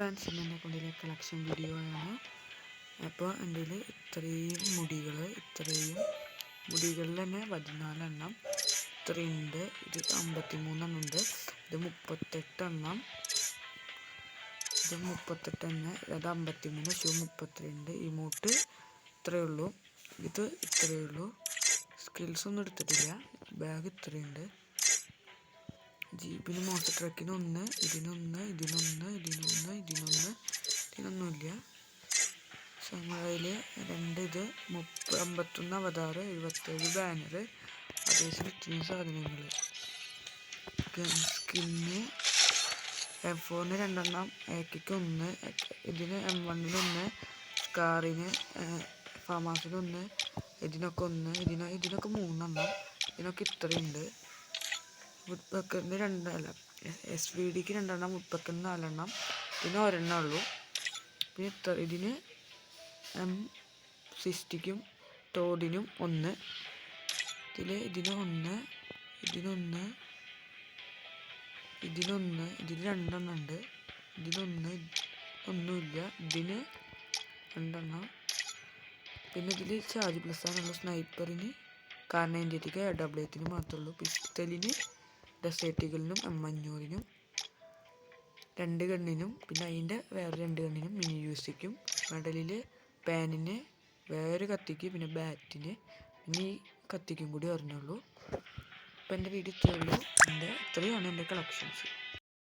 Friends, എൻ്റെ കൊണ്ടിലെ collection video ആണ്. അപ്പോൾ എൻ്റെ ഇത്രയും മുടികളിൽ തന്നെ 14 എണ്ണം ഇത്രയുണ്ട്. ഇത് 53 എണ്ണം ഉണ്ട്. ഇത് 38 എണ്ണം, ഇത് 38 തന്നെ, അത് 53, ഷൂ 32, ഇമോട്ട് ഇത്രയേ ഉള്ളൂ, ഇത് ഇത്രയേ ഉള്ളൂ. സ്കിൽസ് ഒന്നും എടുത്തിട്ടില്ല. ബാഗ് ഇത്രയുണ്ട്. ജീപ്പിന് മോട്ടർ ട്രക്കിന് 1, ഇതിനൊന്നുമില്ല. സമയില് 2, ഇത് 51 അവതാർ, 77 ബാനർ, അതേസമയം ഇത്രയും സാധനങ്ങൾ. സ്കിന്ന് M4 2 AK 1, ഇതിന് M1 1, സ്കാറിന് ഫാമാസിന് 1, ഇതിനൊക്കെ 1, ഇതിനൊക്കെ 3 ഇതിനൊക്കെ ഇത്രയുണ്ട്. വുഡ്പക്കറിന് 2, SVDക്ക് 2, വുഡ്പക്കറിന് 4, ഇതിന് 1 ഉള്ളൂ. പിന്നെ ഇതിന് M60ക്കും ടോഡിനും 1, ഇതിന് 1, ഇതിന് 2 ഉണ്ട്, ഇതിന് ഒന്നുമില്ല, ഇതിന് 2. പിന്നെ ഇതിൽ ചാർജ് പ്ലസ് ആണുള്ള. സ്നൈപ്പറിന് കാർ98ക്ക് AWത്തിന് മാത്രമേ ഉള്ളൂ. പിസ്റ്റലിന് ഡെസേർട്ടികളിനും M500നും 2 ഗണ്ണിനും, പിന്നെ അതിൻ്റെ വേറെ 2 ഗണ്ണിനും, മിനി യൂസിക്കും. മെഡലിൽ പാനിന്, വേറൊരു കത്തിക്ക്, പിന്നെ ബാറ്റിന്, പിന്നെ ഈ കത്തിക്കും കൂടി പറഞ്ഞുള്ളൂ. അപ്പം എൻ്റെ വീഡിയോ ഇത്രയേ ഉള്ളൂ. ഇത്രയാണ് എൻ്റെ കളക്ഷൻസ്.